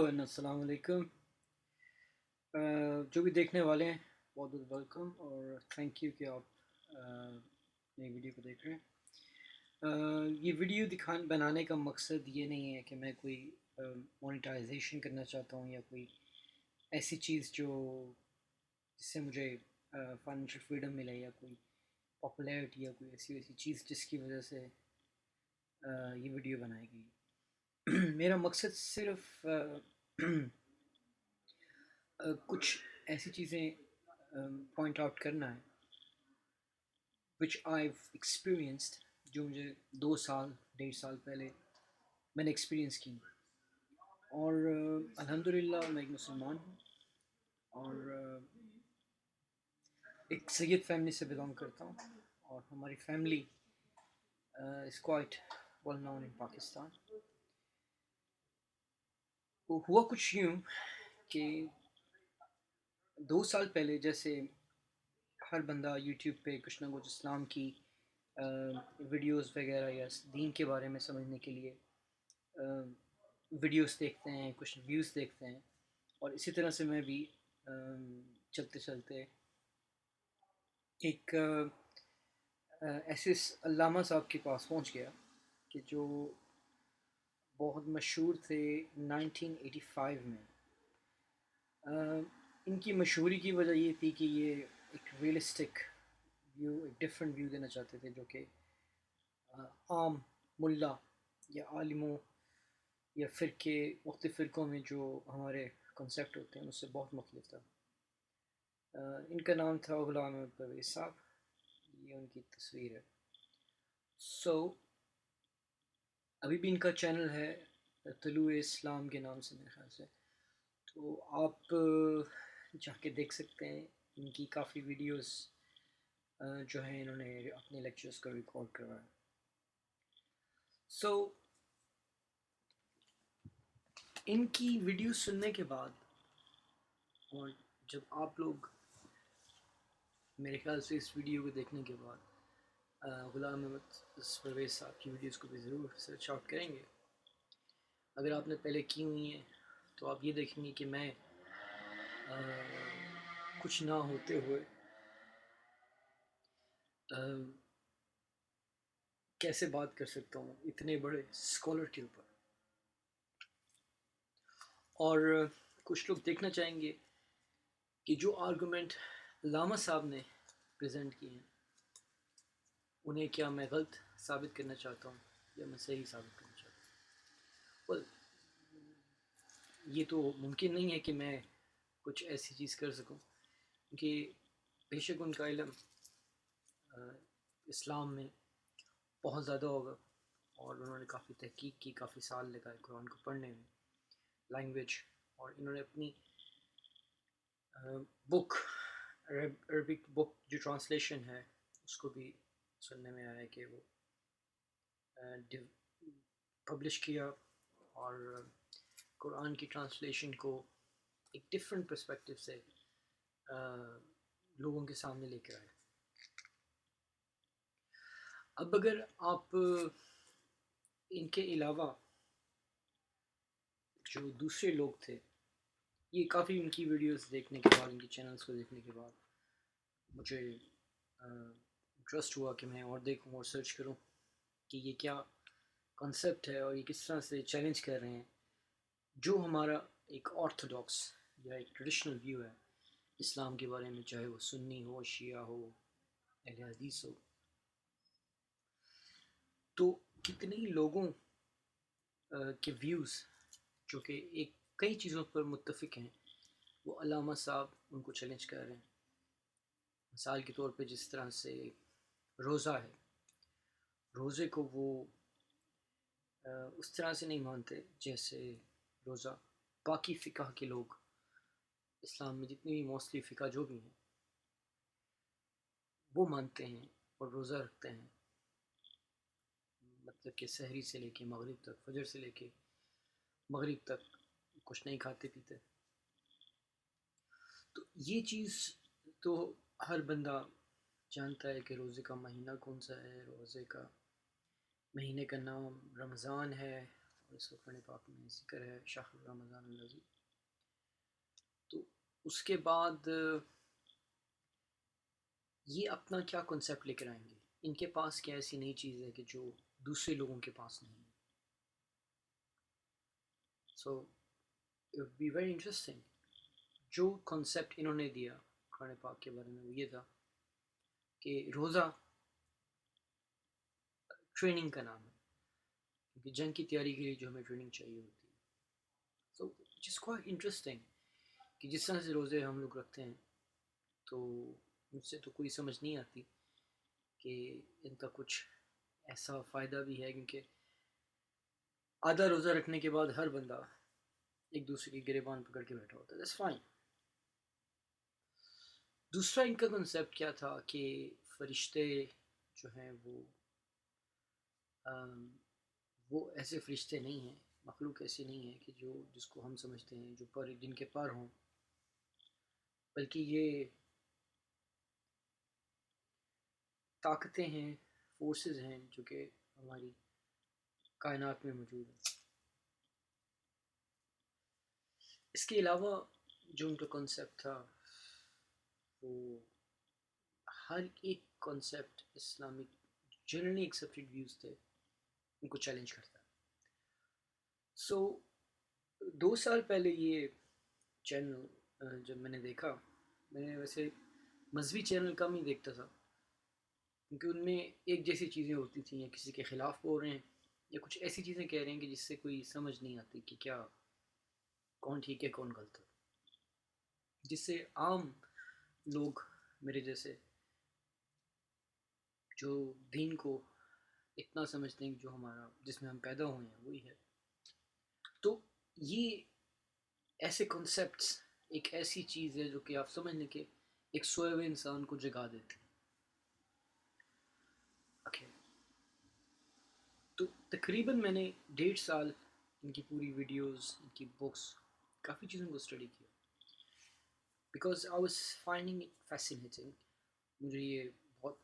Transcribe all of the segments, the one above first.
السلام علیکم۔ جو بھی دیکھنے والے ہیں بہت بہت ویلکم اور تھینک یو کہ آپ نئی ویڈیو کو دیکھ رہے ہیں۔ یہ ویڈیو بنانے کا مقصد یہ نہیں ہے کہ میں کوئی مونیٹائزیشن کرنا چاہتا ہوں یا کوئی ایسی چیز جس سے مجھے فائنینشیل فریڈم ملے یا کوئی پاپولیرٹی یا کوئی ایسی چیز جس کی وجہ سے یہ ویڈیو بنائی گئی۔ میرا مقصد صرف کچھ ایسی چیزیں پوائنٹ آؤٹ کرنا ہے وچ آئی ایکسپیرینسڈ، جو مجھے 2 سال 1.5 سال پہلے میں نے ایکسپیرینس کی، اور الحمدللہ میں ایک مسلمان ہوں اور ایک سید فیملی سے بلانگ کرتا ہوں، اور ہماری family is quite well known in Pakistan. ہوا کچھ یوں کہ 2 سال پہلے جیسے ہر بندہ یوٹیوب پہ کچھ نہ کچھ اسلام کی ویڈیوز وغیرہ یا دین کے بارے میں سمجھنے کے لیے ویڈیوز دیکھتے ہیں، کچھ ریویوز دیکھتے ہیں، اور اسی طرح سے میں بھی چلتے چلتے ایک ایسے علامہ صاحب کے پاس پہنچ گیا کہ جو بہت مشہور تھے 1985 میں۔ ان کی مشہوری کی وجہ یہ تھی کہ یہ ایک ریئلسٹک ویو، ایک ڈفرینٹ ویو دینا چاہتے تھے، جو کہ عام ملا یا عالموں یا فرقے، مختلف فرقوں میں جو ہمارے کنسیپٹ ہوتے ہیں اس سے بہت مختلف تھا۔ ان کا نام تھا غلام پرویز صاحب، یہ ان کی تصویر ہے۔ ابھی بھی ان کا چینل ہے طلوع اسلام کے نام سے میرے خیال سے، تو آپ جا کے دیکھ سکتے ہیں۔ ان کی کافی ویڈیوز جو ہیں انہوں نے اپنے لیکچرز کا ریکارڈ کروایا۔ ان کی ویڈیو سننے کے بعد، اور جب آپ لوگ میرے خیال سے اس ویڈیو کو دیکھنے کے بعد غلام پرویز صاحب کی ویڈیوز کو بھی ضرور سرچ آؤٹ کریں گے۔ اگر آپ نے پہلے کی ہوئی ہیں تو آپ یہ دیکھیں گے کہ میں کچھ نہ ہوتے ہوئے کیسے بات کر سکتا ہوں اتنے بڑے اسکالر کے اوپر، اور کچھ لوگ دیکھنا چاہیں گے کہ جو آرگومنٹ علامہ صاحب نے پریزنٹ کیے ہیں انہیں کیا میں غلط ثابت کرنا چاہتا ہوں یا میں صحیح ثابت کرنا چاہتا ہوں۔ یہ تو ممکن نہیں ہے کہ میں کچھ ایسی چیز کر سکوں، کیونکہ بے شک ان کا علم اسلام میں بہت زیادہ ہوگا، اور انہوں نے کافی تحقیق کی، کافی سال لگائے قرآن کو پڑھنے میں، لینگویج، اور انہوں نے اپنی بک، عربک بک جو ٹرانسلیشن ہے اس کو بھی سننے میں آیا کہ وہ پبلش کیا، اور قرآن کی ٹرانسلیشن کو ایک ڈفرینٹ پرسپیکٹیو سے لوگوں کے سامنے لے کے آئے۔ اب اگر آپ ان کے علاوہ جو دوسرے لوگ تھے، یہ کافی ان کی ویڈیوز دیکھنے کے بعد، ان کی چینلز کو دیکھنے کے بعد مجھے انٹرسٹ ہوا کہ میں اور دیکھوں اور سرچ کروں کہ یہ کیا کنسیپٹ ہے اور یہ کس طرح سے چیلنج کر رہے ہیں جو ہمارا ایک آرتھوڈاکس یا ایک ٹریڈیشنل ویو ہے اسلام کے بارے میں، چاہے وہ سنی ہو، شیعہ ہو، اہل حدیث ہو۔ تو کتنے ہی لوگوں کے ویوز جو کہ کئی چیزوں پر متفق ہیں، وہ علامہ صاحب ان کو چیلنج کر رہے ہیں۔ مثال کے طور پہ جس طرح سے روزہ ہے، روزے کو وہ اس طرح سے نہیں مانتے جیسے روزہ باقی فقہ کے لوگ، اسلام میں جتنی بھی موسٹلی فقہ جو بھی ہیں وہ مانتے ہیں اور روزہ رکھتے ہیں، مطلب کہ سحری سے لے کے مغرب تک، فجر سے لے کے مغرب تک کچھ نہیں کھاتے پیتے۔ تو یہ چیز تو ہر بندہ جانتا ہے کہ روزے کا مہینہ کون سا ہے، روزے کا مہینے کا نام رمضان ہے، اور اس کا قرآن پاک میں ذکر ہے شہر رمضان الذی. تو اس کے بعد یہ اپنا کیا کنسیپٹ لے کر آئیں گے. ان کے پاس کیا ایسی نئی چیز ہے کہ جو دوسرے لوگوں کے پاس نہیں ہے. So it would be very interesting. جو کنسیپٹ انہوں نے دیا قرآن پاک کے بارے میں وہ یہ تھا کہ روزہ ٹریننگ کا نام ہے، کیونکہ جنگ کی تیاری کے لیے جو ہمیں ٹریننگ چاہیے ہوتی ہے. سو وچ از کوائٹ انٹرسٹنگ کہ جس طرح سے روزے ہم لوگ رکھتے ہیں تو مجھ سے تو کوئی سمجھ نہیں آتی کہ ان کا کچھ ایسا فائدہ بھی ہے، کیونکہ آدھا روزہ رکھنے کے بعد ہر بندہ ایک دوسرے کی گریبان پکڑ کے بیٹھا ہوتا ہے. That's fine. دوسرا ان کا کنسیپٹ کیا تھا کہ فرشتے جو ہیں وہ ایسے فرشتے نہیں ہیں، مخلوق ایسی نہیں ہے کہ جس کو ہم سمجھتے ہیں جو جن کے پر ہوں، بلکہ یہ طاقتیں ہیں، فورسز ہیں جو کہ ہماری کائنات میں موجود ہیں. اس کے علاوہ جو ان کا کنسیپٹ تھا وہ ہر ایک concept Islamic generally accepted views تھے ان کو چیلنج کرتا ہے. سو 2 سال پہلے یہ چینل جب میں نے دیکھا، میں نے ویسے مذہبی چینل کم ہی دیکھتا تھا کیونکہ ان میں ایک جیسی چیزیں ہوتی تھیں، یا کسی کے خلاف بول رہے ہیں یا کچھ ایسی چیزیں کہہ رہے ہیں کہ جس سے کوئی سمجھ نہیں آتی کہ کیا کون ٹھیک ہے کون غلط ہے، جس سے عام لوگ میرے جیسے جو دین کو اتنا سمجھتے ہیں جو ہمارا جس میں ہم پیدا ہوئے ہیں وہی ہے. تو یہ ایسے کنسیپٹس ایک ایسی چیز ہے جو کہ آپ سمجھ لیں کہ ایک سوئے ہوئے انسان کو جگا دیتے ہیں. اوکے. تو تقریباً میں نے 1.5 سال ان کی پوری ویڈیوز، ان کی بکس، کافی چیزوں کو اسٹڈی کیا because I was finding it fascinating. مجھے یہ بہت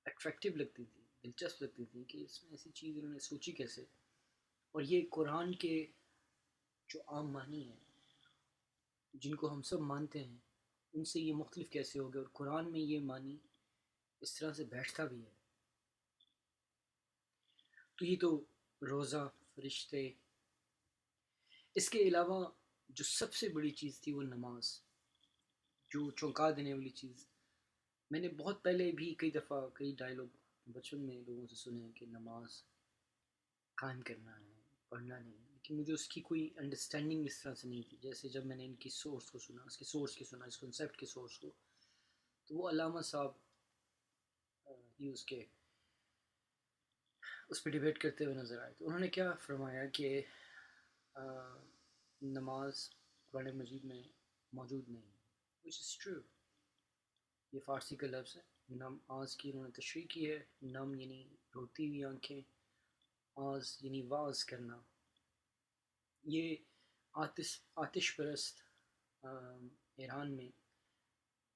اٹریکٹیو لگتی تھی، دلچسپ لگتی تھی کہ اس میں ایسی چیز انہوں نے سوچی کیسے، اور یہ قرآن کے جو عام معنی ہیں جن کو ہم سب مانتے ہیں ان سے یہ مختلف کیسے ہو گئے، اور قرآن میں یہ معنی اس طرح سے بیٹھتا بھی ہے. تو یہ تو روزہ، فرشتے. اس کے علاوہ جو سب سے بڑی چیز تھی وہ نماز، جو چونکا دینے والی چیز. میں نے بہت پہلے بھی کئی دفعہ کئی ڈائلاگ بچپن میں لوگوں سے سنے ہیں کہ نماز قائم کرنا ہے، پڑھنا نہیں، لیکن مجھے اس کی کوئی انڈرسٹینڈنگ اس طرح سے نہیں تھی. جیسے جب میں نے ان کی سورس کو سنا، اس کے سورس کی سنا، اس کنسیپٹ کے سورس کو، تو وہ علامہ صاحب ہی اس پہ ڈیبیٹ کرتے ہوئے نظر آئے. تو انہوں نے کیا فرمایا کہ نماز قرآن مجید میں موجود نہیں ہے. which is true. یہ فارسی کا لفظ ہے. نماز کی انہوں نے تشریح کی ہے. نم یعنی روتی ہوئی آنکھیں، آز یعنی واز کرنا. یہ آتش پرست ایران میں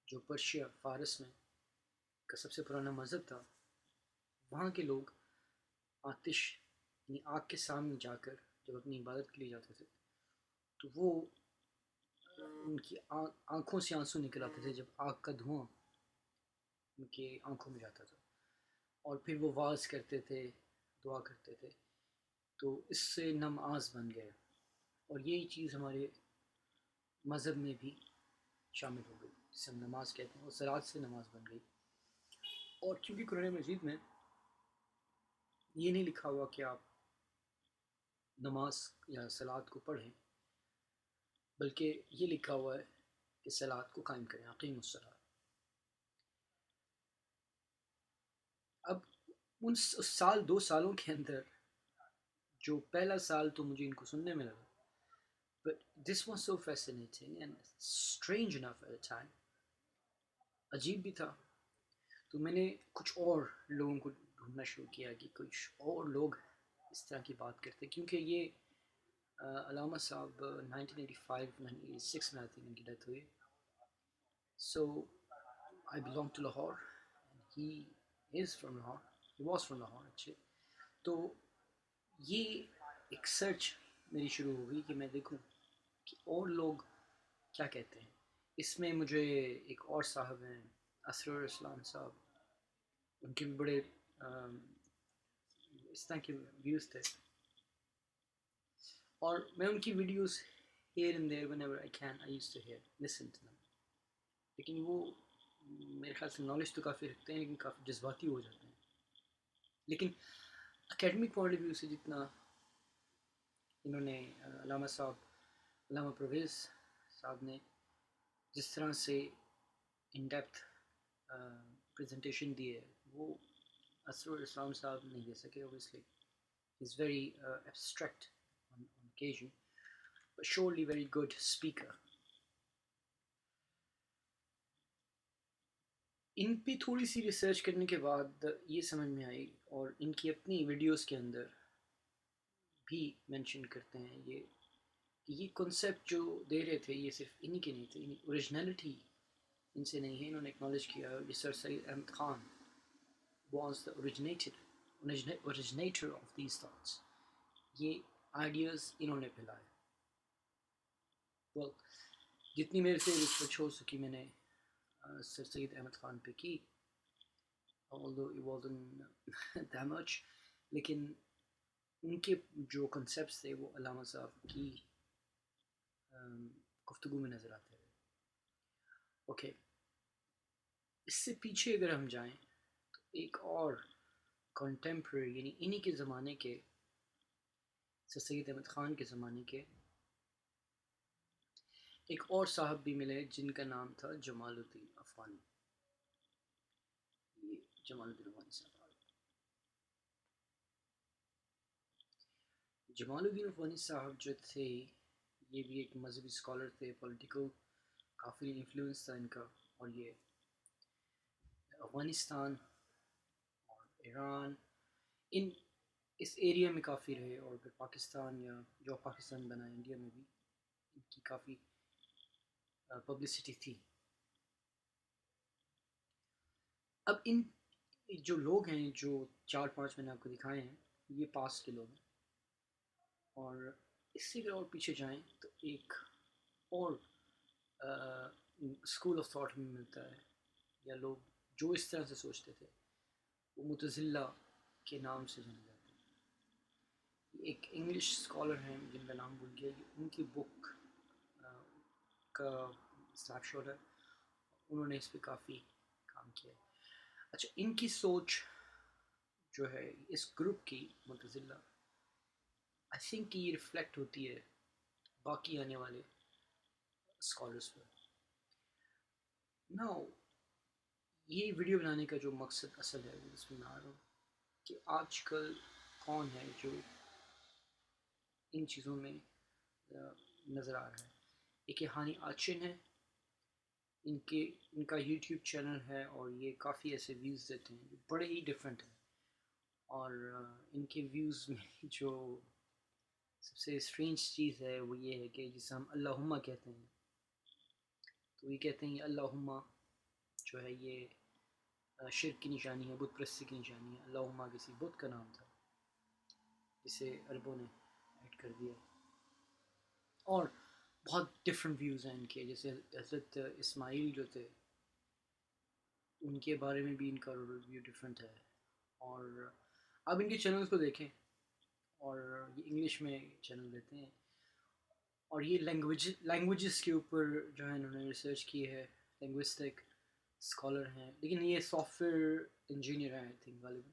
جو پرشیا فارس میں کا سب سے پرانا مذہب تھا، وہاں کے لوگ آتش یعنی آگ کے سامنے جا کر جب اپنی عبادت کے لیے جاتے تھے تو وہ ان کی آنکھوں سے آنسو نکل آتے تھے جب آگ کا دھواں ان کی آنکھوں میں جاتا تھا، اور پھر وہ واز کرتے تھے، دعا کرتے تھے. تو اس سے نماز بن گئے، اور یہی چیز ہمارے مذہب میں بھی شامل ہو گئی جسے ہم نماز کہتے ہیں، اور صلاۃ سے نماز بن گئی. اور کیونکہ قرآن مجید میں یہ نہیں لکھا ہوا کہ آپ نماز یا صلاۃ کو پڑھیں، بلکہ یہ لکھا ہوا ہے کہ صلاۃ کو قائم کریں، اقیم الصلاۃ. اب ان سال 2 سالوں کے اندر جو پہلا سال تو مجھے ان کو سننے میں لگا، but this was so fascinating and strange enough at a time. عجیب بھی تھا. تو میں نے کچھ اور لوگوں کو ڈھونڈنا شروع کیا کہ کچھ اور لوگ اس طرح کی بات کرتے، کیونکہ یہ علامہ صاحب 1985-1986 میں آتی ان کی ڈیتھ ہوئی. So I belong to Lahore, he is from Lahore, he was from Lahore اچھے. تو یہ ایک سرچ میری شروع ہو گئی کہ میں دیکھوں کہ اور لوگ کیا کہتے ہیں. اس میں مجھے ایک اور صاحب ہیں اسرار اسلام صاحب، ان کے بھی بڑے اس طرح کے ویوز تھے، اور میں ان کی videos here and there whenever I can I used to listen to them. لیکن وہ میرے خیال سے نالج تو کافی رکھتے ہیں لیکن کافی جذباتی ہو جاتے ہیں. لیکن اکیڈمک پوائنٹ آف ویو سے جتنا انہوں نے علامہ صاحب، علامہ پرویز صاحب نے جس طرح سے ان ڈیپتھ پریزنٹیشن دی ہے وہ اسرار اسلام صاحب نہیں دے سکے. Obviously he is very abstract on occasion but surely very good speaker. ان پہ تھوڑی سی ریسرچ کرنے کے بعد یہ سمجھ میں آئی، اور ان کی اپنی ویڈیوز کے اندر بھی مینشن کرتے ہیں یہ کہ یہ کنسیپٹ جو دے رہے تھے یہ صرف انہی کے نہیں تھے، اوریجنلٹی ان سے نہیں ہے. انہوں نے اکنالج کیا کہ Sir Syed Ahmed Khan was the originator of these thoughts. یہ آئیڈیاز انہوں نے پھیلائے. well, جتنی میرے سے ریسرچ ہو سکی میں نے سر سید احمد خان پہ کی، although it wasn't that much، لیکن ان کے جو کنسیپٹس تھے وہ علامہ صاحب کی گفتگو میں نظر آتے ہیں. اوکے، اس سے پیچھے اگر ہم جائیں تو ایک اور کنٹمپرری یعنی انہی کے زمانے کے، سر سید احمد خان کے زمانے کے ایک اور صاحب بھی ملے جن کا نام تھا جمال الدین افغانی. یہ جمال الدین افغانی صاحب، جمال الدین افغانی صاحب جو تھے یہ بھی ایک مذہبی اسکالر تھے، پولیٹیکل کافی انفلوئنس تھا ان کا، اور یہ افغانستان اور ایران اس ایریا میں کافی رہے، اور پھر پاکستان یا جو پاکستان بنا انڈیا میں بھی ان کی کافی پبلسٹی تھی. اب ان جو لوگ ہیں جو 4-5 میں نے آپ کو دکھائے ہیں یہ پاسٹ کے لوگ ہیں، اور اس سے اگر اور پیچھے جائیں تو ایک اور اسکول آف تھاٹ میں ملتا ہے، یا لوگ جو اس طرح سے سوچتے تھے وہ متزلہ کے نام سے جانے جاتے ہیں. ایک انگلش اسکالر ہیں جن کا نام بھول گیا، ان کی بک کا اسنیپ شاٹ ہے، انہوں نے اس پہ کافی کام کیا ہے. اچھا، ان کی سوچ جو ہے اس گروپ کی متزلہ، آئی تھنک یہ ریفلیکٹ ہوتی ہے باقی آنے والے اسکالرس پر. ناؤ یہ ویڈیو بنانے کا جو مقصد اصل ہے وہ اس میں آ رہا ہوں کہ آج کل کون ہے جو ان چیزوں میں نظر آ رہا ہے. ایک ہانی آچن ہے، ان کا یوٹیوب چینل ہے اور یہ کافی ایسے ویوز دیتے ہیں جو بڑے ہی ڈفرینٹ ہیں، اور ان کے ویوز میں جو سب سے اسٹرینج چیز ہے وہ یہ ہے کہ جسے ہم اللہم کہتے ہیں، تو یہ کہتے ہیں یہ اللہم جو ہے یہ شرک کی نشانی ہے، بت پرستی کی نشانی ہے. اللہم کسی بت کا نام تھا جسے عربوں نے ایڈ کر دیا. اور بہت ڈفرینٹ ویوز ہیں ان کے، جیسے حضرت اسماعیل جو تھے ان کے بارے میں بھی ان کا ویو ڈفرینٹ ہے. اور آپ ان کے چینلز کو دیکھیں، اور یہ انگلش میں چینل دیتے ہیں، اور یہ لینگویجز کے اوپر جو ہے انہوں نے ریسرچ کی ہے، لینگوسٹک اسکالر ہیں، لیکن یہ سافٹ ویئر انجینئر ہیں آئی تھنک غالباً.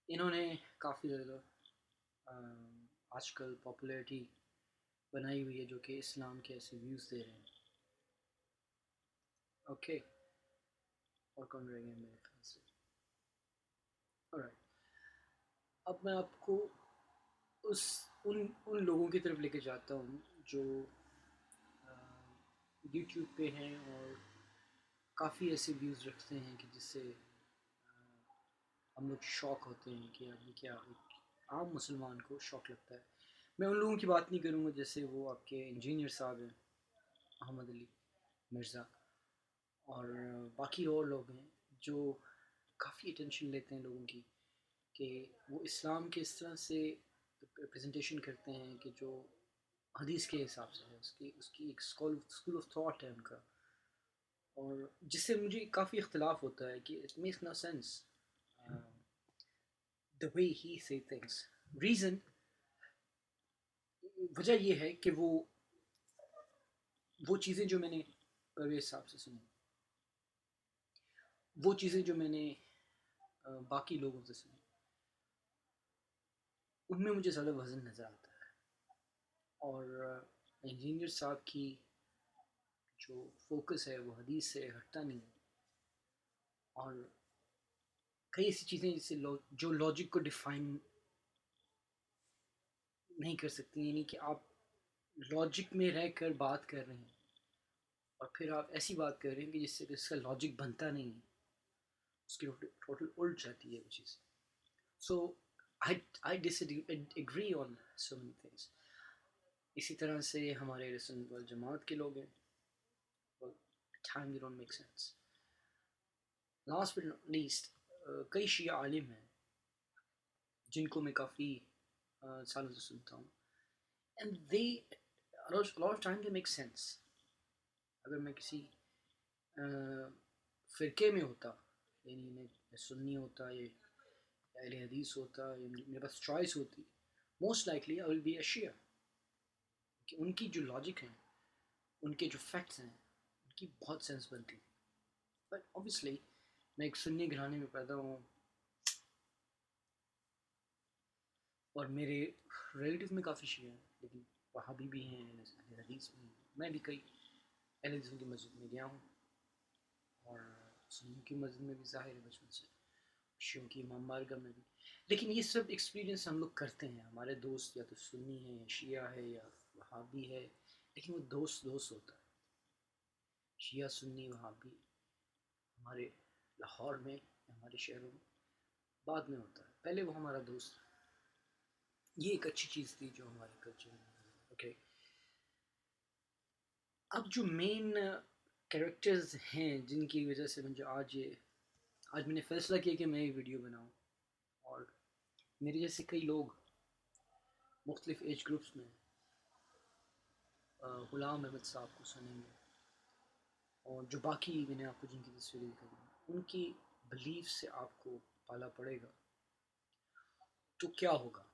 انہوں نے کافی زیادہ آج کل پاپولیرٹی بنائی ہوئی ہے جو کہ اسلام کے ایسے ویوز دے رہے ہیں. اوکے، اور کون رہ گئے میرے خیال سے. alright، اب میں آپ کو ان لوگوں کی طرف لے کے جاتا ہوں جو یوٹیوب پہ ہیں اور کافی ایسے ویوز رکھتے ہیں کہ جس سے ہم لوگ شوق ہوتے ہیں کہ آدمی کیا، ایک عام مسلمان کو شوق لگتا ہے. میں ان لوگوں کی بات نہیں کروں گا جیسے وہ آپ کے انجینئر صاحب ہیں احمد علی مرزا، اور باقی اور لوگ ہیں جو کافی اٹینشن لیتے ہیں لوگوں کی کہ وہ اسلام کے اس طرح سے پریزنٹیشن کرتے ہیں کہ جو حدیث کے حساب سے ہے، اس کی ایک اسکول آف تھاٹ ہے ان کا، اور جس سے مجھے کافی اختلاف ہوتا ہے کہ it makes no sense the way he say things. Reason، وجہ یہ ہے کہ وہ چیزیں جو میں نے پرویز صاحب سے سنی، وہ چیزیں جو میں نے باقی لوگوں سے سنی، ان میں مجھے زیادہ وزن نظر آتا ہے. اور انجینئر صاحب کی جو فوکس ہے وہ حدیث سے ہٹتا نہیں ہے، اور کئی ایسی چیزیں جسے جو لاجک کو ڈیفائن نہیں کر سکتی، یعنی کہ آپ لاجک میں رہ کر بات کر رہے ہیں اور پھر آپ ایسی بات کر رہے ہیں کہ جس سے اس کا لاجک بنتا نہیں ہے، اس کی ٹوٹل الٹ جاتی ہے وہ چیز. سو I disagree on so many things. اسی طرح سے ہمارے رسل والجماعت کے لوگ ہیں، well, at times they don't make sense. Last but not least، کئی شیعہ عالم ہیں جن کو میں کافی سالوں سے سنتا ہوں، and they a lot of time they make sense. اگر میں کسی فرقے میں ہوتا، یعنی میں سنی ہوتا یا اہل حدیث ہوتا یا میرے پاس چوائس ہوتی، most likely I will be a Shia, کہ ان کی جو لاجک ہیں، ان کے جو فیکٹس ہیں، ان کی بہت سینس بنتی. بٹ اوبیسلی میں ایک سنی گھرانے میں پیدا ہوں، اور میرے ریلیٹیو میں کافی شیعہ ہیں، لیکن وہابی بھی ہیں، اہل حدیث بھی ہیں. میں بھی کئی اہل حدیثوں کی مسجد میں گیا ہوں، اور سنیوں کی مسجد میں بھی ظاہر ہے بچپن سے، شیعوں کی امام بارگاہ میں بھی. لیکن یہ سب ایکسپیرینس ہم لوگ کرتے ہیں، ہمارے دوست یا تو سنی ہے یا شیعہ ہے یا وہابی ہے، لیکن وہ دوست ہوتا ہے. شیعہ سنی وہابی ہمارے لاہور میں، ہمارے شہروں میں بعد میں ہوتا ہے، پہلے وہ ہمارا دوست. یہ ایک اچھی چیز تھی جو ہمارے کلچر میں. اوکے، اب جو مین کریکٹرز ہیں جن کی وجہ سے مجھے آج میں نے فیصلہ کیا کہ میں یہ ویڈیو بناؤں، اور میرے جیسے کئی لوگ مختلف ایج گروپس میں غلام احمد صاحب کو سنیں گے، اور جو باقی میں نے آپ کو جن کی تصویریں دکھائی ان کی بلیف سے آپ کو پالا پڑے گا تو کیا ہوگا.